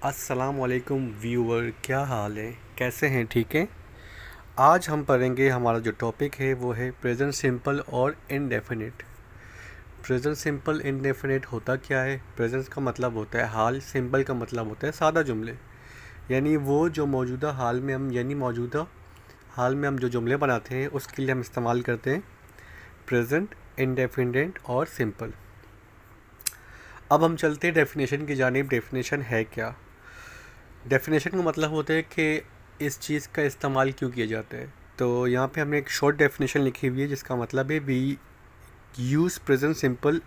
अस्सलाम वालेकुम व्यूअर, क्या हाल है? कैसे हैं? ठीक है। आज हम पढ़ेंगे, हमारा जो टॉपिक है वो है प्रेजेंट सिंपल और इनडेफिनिट। प्रेजेंट सिंपल इनडेफिनिट होता क्या है? प्रेजेंट का मतलब होता है हाल, सिंपल का मतलब होता है सादा जुमले, यानी वो जो मौजूदा हाल में हम मौजूदा हाल में हम जो जुमले बनाते हैं उसके लिए हम इस्तेमाल करते हैं प्रेजेंट, इनडेफिनिट और सिंपल। अब हम चलते हैं डेफिनेशन की जानिब। डेफिनेशन है क्या? डेफिनेशन का मतलब होता है कि इस चीज़ का इस्तेमाल क्यों किया जाता है। तो यहाँ पे हमने एक शॉर्ट डेफिनेशन लिखी हुई है जिसका मतलब है वी यूज़ प्रेजेंट सिंपल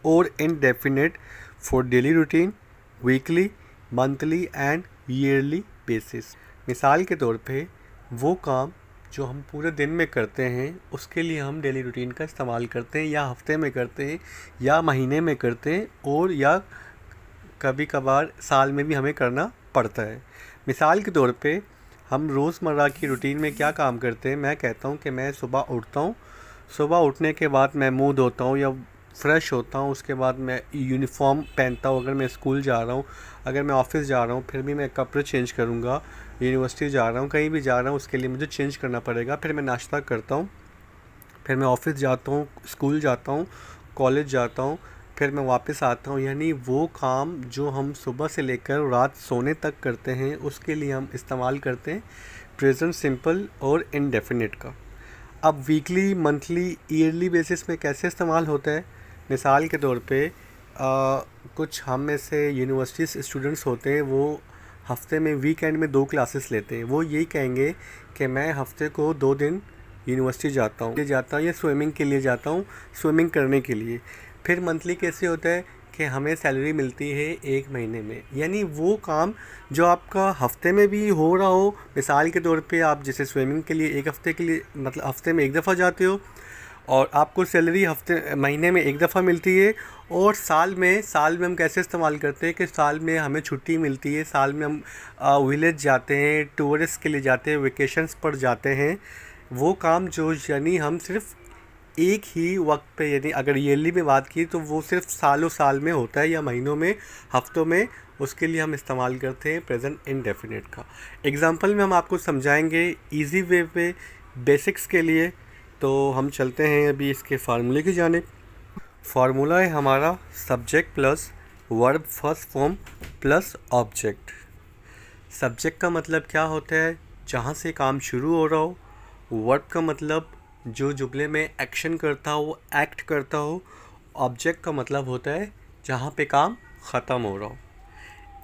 और indefinite for daily routine, weekly, monthly and yearly basis. मिसाल के तौर पे वो काम जो हम पूरे दिन में करते हैं उसके लिए हम डेली रूटीन का इस्तेमाल करते हैं, या हफ्ते में करते हैं, या महीने में करते हैं, और या कभी कभार साल में भी हमें करना पड़ता है। मिसाल के तौर पे हम रोज़मर्रा की रूटीन में क्या काम करते हैं। मैं कहता हूँ कि मैं सुबह उठता हूँ, सुबह उठने के बाद मैं मुंह धोता हूँ या फ्रेश होता हूँ, उसके बाद मैं यूनिफॉर्म पहनता हूँ। अगर मैं स्कूल जा रहा हूँ, अगर मैं ऑफिस जा रहा हूँ, फिर भी मैं कपड़े चेंज करूँगा। यूनिवर्सिटी जा रहा हूँ, कहीं भी जा रहा हूँ, उसके लिए मुझे चेंज करना पड़ेगा। फिर मैं नाश्ता करता हूँ, फिर मैं ऑफिस जाता हूँ, स्कूल जाता हूँ, कॉलेज जाता हूँ, फिर मैं वापस आता हूँ। यानी वो काम जो हम सुबह से लेकर रात सोने तक करते हैं उसके लिए हम इस्तेमाल करते हैं प्रेजेंट सिंपल और इनडेफिनिट का। अब वीकली, मंथली, ईयरली बेसिस में कैसे इस्तेमाल होता है? मिसाल के तौर पे कुछ हम में से यूनिवर्सिटी स्टूडेंट्स होते हैं, वो हफ्ते में वीकेंड में 2 क्लासेस लेते हैं। वो यही कहेंगे कि मैं हफ्ते को 2 दिन यूनिवर्सिटी जाता हूँ या स्विमिंग के लिए जाता हूँ, स्विमिंग करने के लिए। फिर मंथली कैसे होता है कि हमें सैलरी मिलती है 1 महीने में। यानी वो काम जो आपका हफ्ते में भी हो रहा हो, मिसाल के तौर पे आप जैसे स्विमिंग के लिए 1 हफ्ते के लिए, मतलब हफ्ते में 1 दफ़ा जाते हो, और आपको सैलरी हफ्ते महीने में 1 दफ़ा मिलती है। और साल में हम कैसे इस्तेमाल करते हैं कि साल में हमें छुट्टी मिलती है, साल में हम विलेज जाते हैं, टूरिस्ट के लिए जाते हैं, वेकेशंस पर जाते हैं। वो काम जो, यानी हम सिर्फ एक ही वक्त पे, यानी अगर ईयरली में बात की तो वो सिर्फ सालों साल में होता है, या महीनों में, हफ्तों में। उसके लिए हम इस्तेमाल करते हैं प्रेजेंट इनडेफिनिट का। एग्जांपल में हम आपको समझाएंगे इजी वे पे, बेसिक्स के लिए। तो हम चलते हैं अभी इसके फार्मूले की जानिब। फार्मूला है हमारा subject plus verb first form plus object. Subject का मतलब क्या होता है? जहाँ से काम शुरू हो रहा हो। वर्ब का मतलब जो जुमले में एक्शन करता हो, एक्ट करता हो। ऑब्जेक्ट का मतलब होता है जहाँ पे काम ख़त्म हो रहा हो।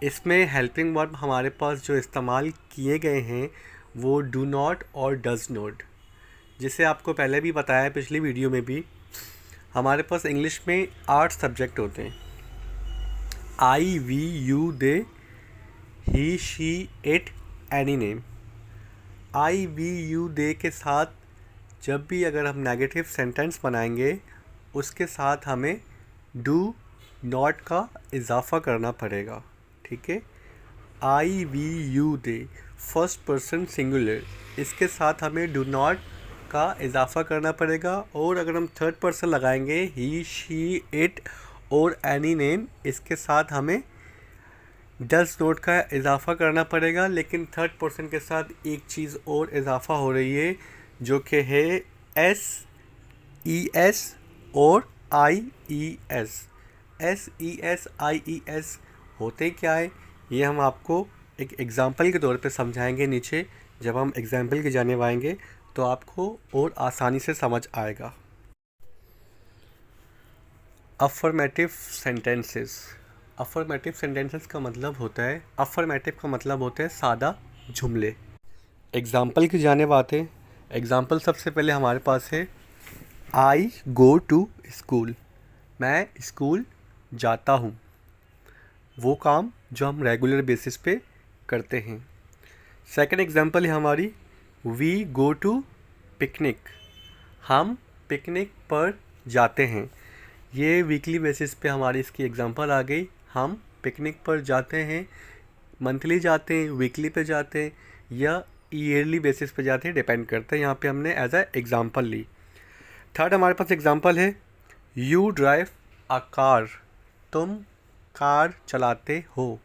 इसमें हेल्पिंग वर्ब हमारे पास जो इस्तेमाल किए गए हैं वो डू नॉट और डज़ नॉट। जिसे आपको पहले भी बताया, पिछली वीडियो में भी, हमारे पास इंग्लिश में 8 सब्जेक्ट होते हैं। I, we, you, they, he, she, it, any name. I, we, you, they के साथ जब भी अगर हम नेगेटिव सेंटेंस बनाएंगे उसके साथ हमें डू नॉट का इजाफ़ा करना पड़ेगा। ठीक है। I, we, you, they, first person singular, इसके साथ हमें डू नॉट का इजाफ़ा करना पड़ेगा। और अगर हम थर्ड पर्सन लगाएंगे, ही, शी, इट और एनी नेम, इसके साथ हमें डज नोट का इजाफ़ा करना पड़ेगा। लेकिन थर्ड पर्सन के साथ एक चीज़ और इजाफ़ा हो रही है जो कि है एस ई एस और I E S. S E S, I E S होते क्या है ये हम आपको एक एग्ज़ाम्पल के तौर पे समझाएंगे नीचे। जब हम एग्ज़ाम्पल की जाने आएंगे तो आपको और आसानी से समझ आएगा। Affirmative sentences. अफर्मेटिव सेंटेंसेस का मतलब होता है, अफर्मेटिव का मतलब होता है सादा जुमले। एग्ज़ाम्पल की जानिब आते हैं। एग्ज़ाम्पल सबसे पहले हमारे पास है आई गो टू स्कूल। मैं स्कूल जाता हूँ। वो काम जो हम रेगुलर बेसिस पे करते हैं। सेकंड एग्ज़ाम्पल है हमारी वी गो टू पिकनिक। हम पिकनिक पर जाते हैं। ये वीकली बेसिस पे हमारी इसकी एग्ज़ाम्पल आ गई। हम पिकनिक पर जाते हैं, मंथली जाते हैं, वीकली पे जाते हैं, या ईयरली बेसिस पे जाते हैं, डिपेंड करता है। यहाँ पे हमने एज अ एग्ज़ाम्पल ली। थर्ड हमारे पास एग्ज़ाम्पल है यू ड्राइव अ कार। तुम कार चलाते हो।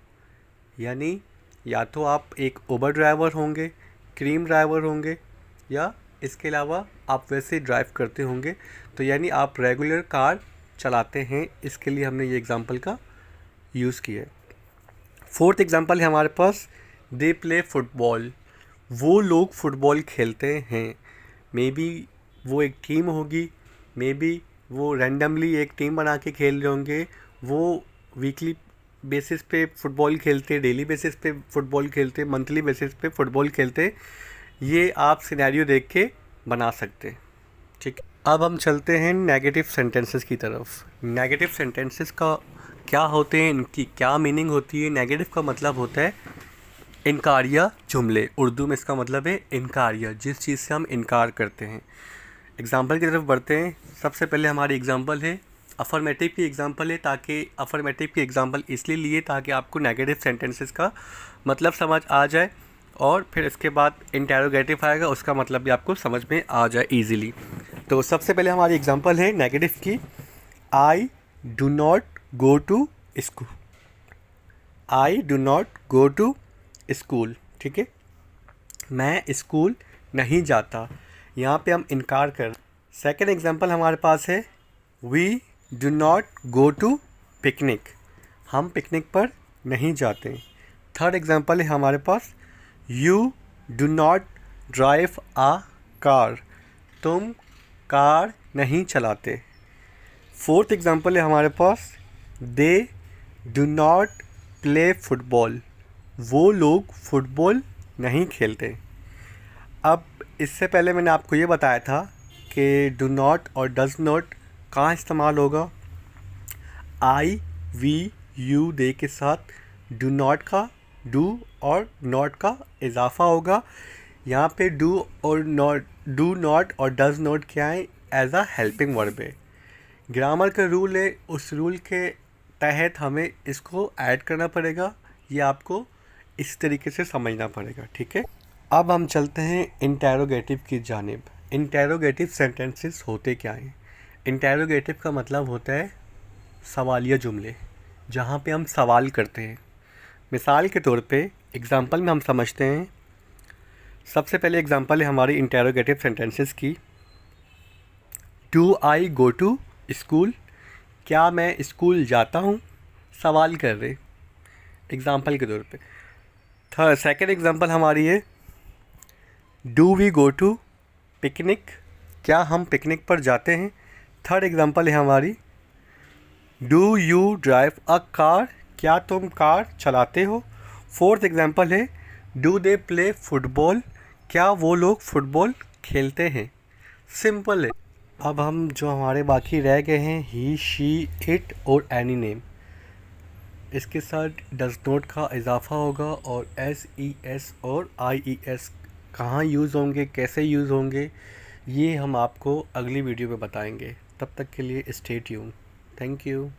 यानी या तो आप एक उबर ड्राइवर होंगे, क्रीम ड्राइवर होंगे, या इसके अलावा आप वैसे ड्राइव करते होंगे, तो यानी आप रेगुलर कार चलाते हैं। इसके लिए हमने ये एग्ज़ाम्पल का यूज़ किया है। फोर्थ एग्ज़ाम्पल है हमारे पास, दे प्ले फुटबॉल। वो लोग फुटबॉल खेलते हैं। मे बी वो एक टीम होगी, मे बी वो रैंडमली एक टीम बना के खेल रहे होंगे, वो वीकली बेसिस पे फुटबॉल खेलते, डेली बेसिस पे फुटबॉल खेलते, मंथली बेसिस पे फुटबॉल खेलते। ये आप सिनेरियो देख के बना सकते हैं। ठीक, अब हम चलते हैं नेगेटिव सेंटेंसेस की तरफ। नेगेटिव सेंटेंसेस का क्या होते हैं, इनकी क्या मीनिंग होती है। नेगेटिव का मतलब होता है इनकारिया जुमले। उर्दू में इसका मतलब है इनकारिया, जिस चीज़ से हम इनकार करते हैं। एग्ज़ाम्पल की तरफ बढ़ते हैं। सबसे पहले हमारी एग्ज़ाम्पल है अफर्मेटिव की एग्ज़ाम्पल है, ताकि अफर्मेटिव की एग्ज़ाम्पल इसलिए लिए ताकि आपको नेगेटिव सेंटेंसेस का मतलब समझ आ जाए, और फिर इसके बाद इंटेरोगेटिव आएगा, उसका मतलब भी आपको समझ में आ जाए ईज़िली। तो सबसे पहले हमारी एग्ज़ाम्पल है नेगेटिव की, I do not go to school. I do not go to school, ठीक है, मैं स्कूल नहीं जाता। यहाँ पे हम इनकार कर। सेकेंड एग्जांपल हमारे पास है, we do not go to picnic. हम पिकनिक पर नहीं जाते। थर्ड एग्जांपल है हमारे पास, you do not drive a car. तुम कार नहीं चलाते। फोर्थ एग्जांपल है हमारे पास, they do not play football. वो लोग फुटबॉल नहीं खेलते। अब इससे पहले मैंने आपको ये बताया था कि डू नॉट और डज नॉट कहाँ इस्तेमाल होगा। आई वी यू दे के साथ डू नॉट का डू और नॉट का इजाफा होगा। यहाँ पे डू नॉट और डज नॉट क्या है, एज अ हेल्पिंग वर्ब है। ग्रामर का रूल है, उस रूल के तहत हमें इसको ऐड करना पड़ेगा। ये आपको इस तरीके से समझना पड़ेगा, ठीक है। अब हम चलते हैं इंटेरोगेटिव की जानिब। इंटेरोगेटिव सेंटेंसेस होते क्या हैं। इंटेरोगेटिव का मतलब होता है सवालिया जुमले, जहाँ पे हम सवाल करते हैं। मिसाल के तौर पे एग्ज़ाम्पल में हम समझते हैं। सबसे पहले एग्ज़ाम्पल है हमारी इंटेरोगेटिव सेंटेंसेस की, do I go to school. क्या मैं स्कूल जाता हूँ, सवाल कर रहे एग्ज़ाम्पल के तौर पे। सेकेंड एग्ज़ाम्पल हमारी है, do we go to picnic. क्या हम पिकनिक पर जाते हैं। थर्ड एग्ज़ाम्पल है हमारी, do you drive a car. क्या तुम कार चलाते हो। फोर्थ एग्ज़ाम्पल है, डू दे प्ले फुटबॉल। क्या वो लोग फुटबॉल खेलते हैं। सिंपल है। अब हम जो हमारे बाकी रह गए हैं, ही शी इट और एनी नेम, इसके साथ डज नॉट का इजाफा होगा, और एस ई एस और आई ई एस कहाँ यूज़ होंगे, कैसे यूज़ होंगे, ये हम आपको अगली वीडियो में बताएंगे। तब तक के लिए स्टे ट्यून। Thank you.